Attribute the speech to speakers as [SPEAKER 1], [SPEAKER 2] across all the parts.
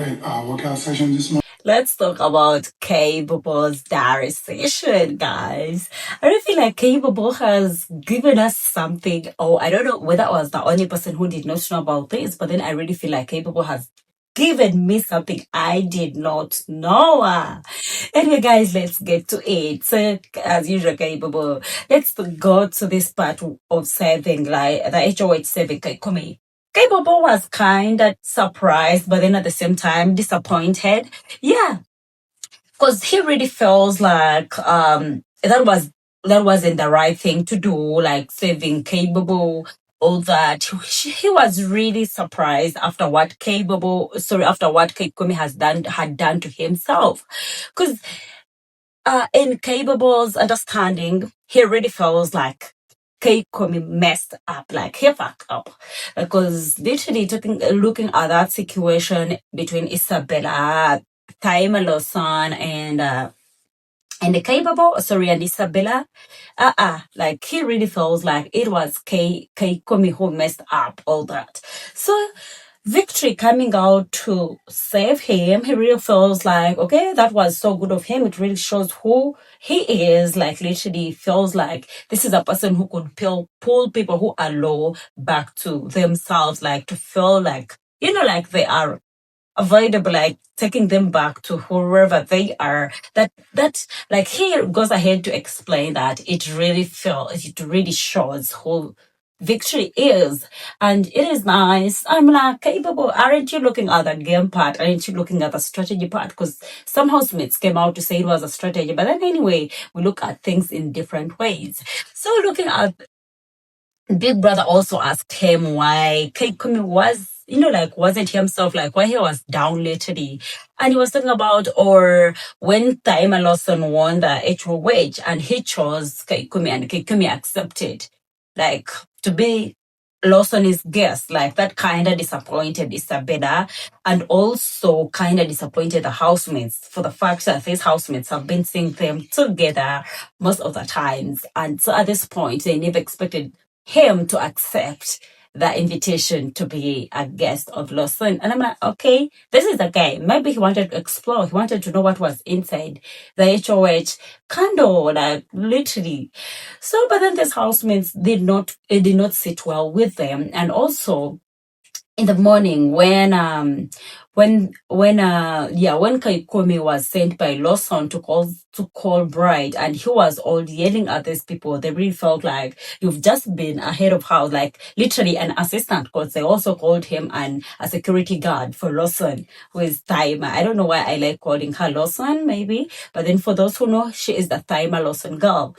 [SPEAKER 1] great workout session this morning.
[SPEAKER 2] Let's talk about Kaybobo's diary session, guys. I really feel like Kaybobo has given us something. Oh, I don't know whether I was the only person who did not know about this, but then I really feel like Kaybobo has given me something I did not know. Anyway, guys, let's get to it. So, as usual, Kaybobo, let's go to this part of saving, like the HOH saving Kyikumi. Kaybobo was kind of surprised, but then at the same time disappointed. Yeah, because he really feels like that wasn't the right thing to do, like saving Kaybobo, all that. He was really surprised after what after what Kyikumi had done to himself, because in Kaybobo's understanding, he really feels like Kyikumi messed up, like he fucked up. Because literally looking at that situation between Isabella, Taima Lawson, and the Kaybobo, sorry, and Isabella, like he really feels like it was Kyikumi who messed up all that. So Victory coming out to save him, he really feels like, okay, that was so good of him. It really shows who he is. Like, literally feels like this is a person who could pull people who are low back to themselves, like to feel like, like they are avoidable, like taking them back to whoever they are. That like he goes ahead to explain that it really shows who Victory is, and it is nice. I'm like, Kaybobo, aren't you looking at the game part? Aren't you looking at the strategy part? Because some housemates came out to say it was a strategy, but then anyway, we look at things in different ways. So looking at Big Brother also asked him why Kyikumi wasn't himself, like why he was down lately. And he was talking about, or when Taima Lawson won the HOH and he chose Kyikumi and Kyikumi accepted, like to be Lawson's guest, like that kind of disappointed Isabella and also kind of disappointed the housemates for the fact that these housemates have been seeing them together most of the times. And so at this point, they never expected him to accept the invitation to be a guest of Lawson. And I'm like, okay, this is the guy. Maybe he wanted to explore. He wanted to know what was inside the HOH candle, like literally. So, but then these housemates it did not sit well with them. And also in the morning when Kyikumi was sent by Lawson to call Bride, and he was all yelling at these people. They really felt like you've just been ahead of house, like literally an assistant, because they also called him a security guard for Lawson, who is Taima. I don't know why I like calling her Lawson, maybe, but then for those who know, she is the Taima Lawson girl.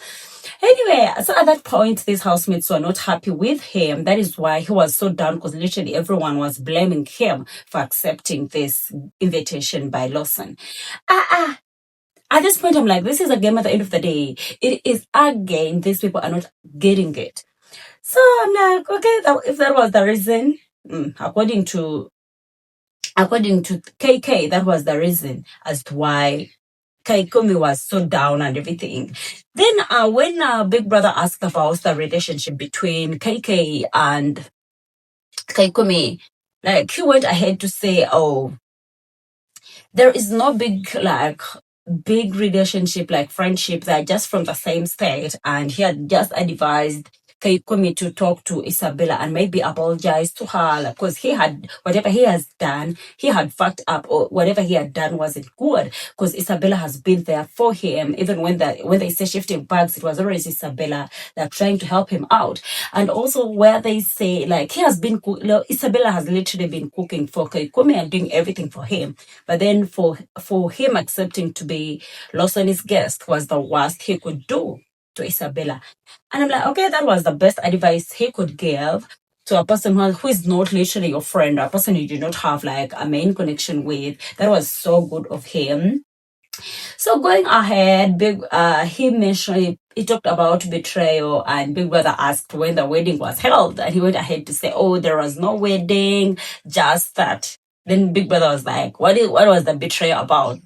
[SPEAKER 2] Anyway, so at that point, these housemates were not happy with him. That is why he was so down, because literally everyone was blaming him for accepting this invitation by Lawson. At this point, I'm like, this is a game at the end of the day. It is a game. These people are not getting it. So I'm like, okay, if that was the reason, according to KK, that was the reason as to why Kyikumi was so down and everything. Then when Big Brother asked about the relationship between KK and Kyikumi, like he went ahead to say, oh, there is no big relationship like friendship. They're just from the same state, and he had just advised Kyikumi to talk to Isabella and maybe apologize to her, because whatever he has done, he had fucked up, or whatever he had done wasn't good, because Isabella has been there for him. Even when they say shifting bags, it was always Isabella that trying to help him out. And also where they say like Isabella has literally been cooking for Kyikumi and doing everything for him, but then for him accepting to be Lawson's guest was the worst he could do to Isabella. And I'm like, okay, that was the best advice he could give to a person who is not literally your friend, a person you do not have like a main connection with. That was so good of him. So going ahead, he talked about betrayal, and Big Brother asked when the wedding was held, and he went ahead to say, oh, there was no wedding, just that. Then Big Brother was like, what was the betrayal about?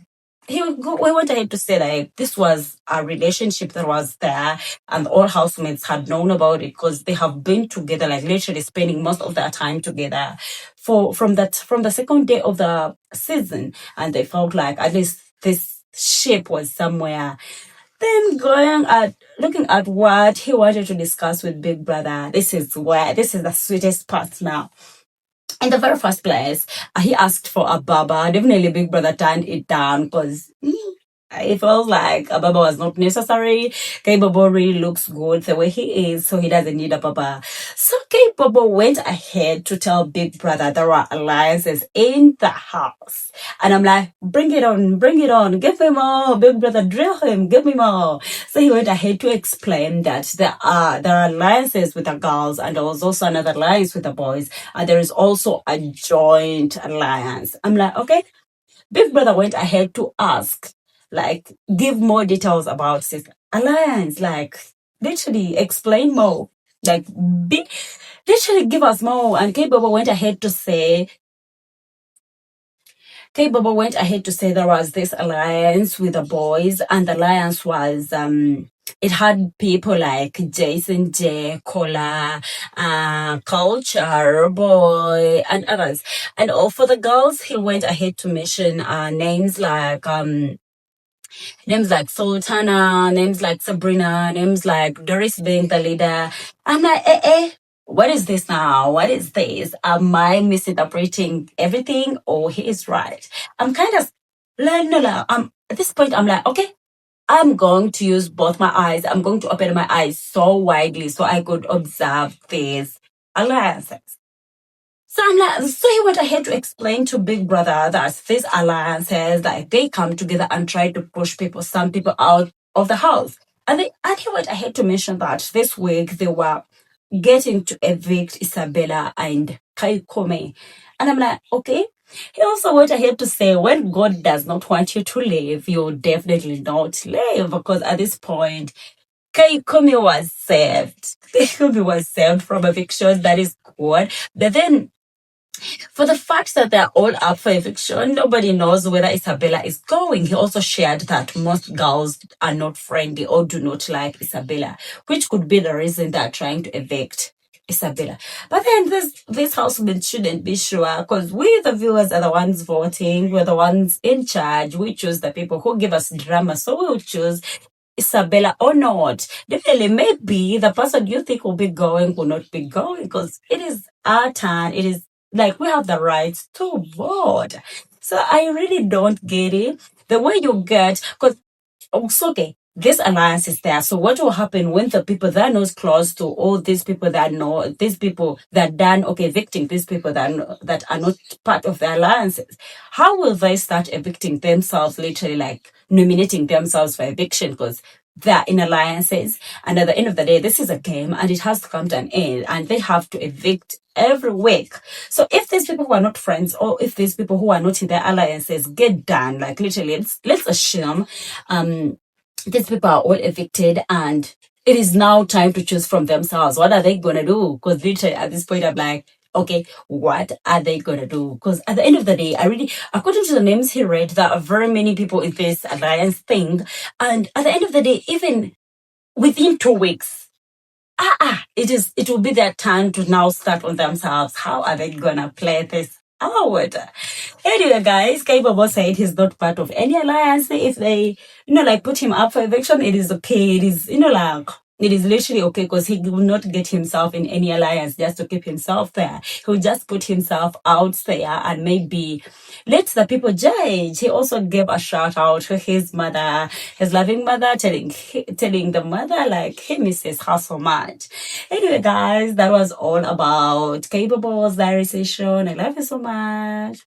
[SPEAKER 2] we went ahead to say that this was a relationship that was there, and all housemates had known about it because they have been together, like literally spending most of their time together from the second day of the season, and they felt like at least this ship was somewhere. Then going at looking at what he wanted to discuss with Big Brother, this is the sweetest part now. In the very first place, he asked for a baba. Definitely, Big Brother turned it down because it felt like a baba was not necessary. Kaybobo really looks good the way he is, so he doesn't need a baba. So Kaybobo went ahead to tell Big Brother there are alliances in the house. And I'm like, bring it on, give me more. Big Brother, drill him, give me more. So he went ahead to explain that there are alliances with the girls, and there was also another alliance with the boys, and there is also a joint alliance. I'm like, okay. Big Brother went ahead to ask, like, give more details about this alliance, like, literally explain more, like, literally give us more. And Kaybobo went ahead to say, there was this alliance with the boys, and the alliance was it had people like Jason J, Cola, Culture Boy, and others. And for the girls, he went ahead to mention names like Sultana, names like Sabrina, names like Doris being the leader. I'm like, what is this now? What is this? Am I misinterpreting everything, or he is right? I'm kind of like, no, at this point, I'm like, okay, I'm going to use both my eyes. I'm going to open my eyes so widely so I could observe these alliances. So I'm like, so he went ahead to explain to Big Brother that these alliances, like they come together and try to push some people out of the house. And he went ahead to mention that this week they were getting to evict Isabella and Kyikumi. And I'm like, okay. He also went ahead to say, when God does not want you to leave, you'll definitely not leave, because at this point, Kyikumi was saved. Kyikumi was saved from eviction. That is good. But then for the fact that they're all up for eviction, nobody knows whether Isabella is going. He also shared that most girls are not friendly or do not like Isabella, which could be the reason they're trying to evict Isabella. But then this housemates shouldn't be sure, because we, the viewers, are the ones voting. We're the ones in charge. We choose the people who give us drama, so we'll choose Isabella or not. Definitely, maybe the person you think will be going will not be going, because it is our turn. It is like we have the rights to vote. So I really don't get it. The way you get, because okay, this alliance is there. So what will happen when the people that are not close to all these people that know, these people that done, evicting these people that are not part of the alliances? How will they start evicting themselves, literally like nominating themselves for eviction? Because they're in alliances, and at the end of the day, this is a game and it has to come to an end, and they have to evict every week. So if these people who are not friends, or if these people who are not in their alliances get done, like literally, let's assume these people are all evicted, and it is now time to choose from themselves. What are they gonna do? Because literally at this point, I'm like, okay, what are they gonna do? Because at the end of the day, according to the names he read, there are very many people in this alliance thing, and at the end of the day, even within 2 weeks, it will be their turn to now start on themselves. How are they gonna play this out? Anyway, guys, Kaybobo said he's not part of any alliance. If they, like put him up for eviction, it is okay. It is, like, it is literally okay, because he will not get himself in any alliance just to keep himself there. He'll just put himself out there and maybe let the people judge. He also gave a shout out to his mother, his loving mother, telling the mother like he misses her so much. Anyway, guys, that was all about Kaybobo's diary session. I love you so much.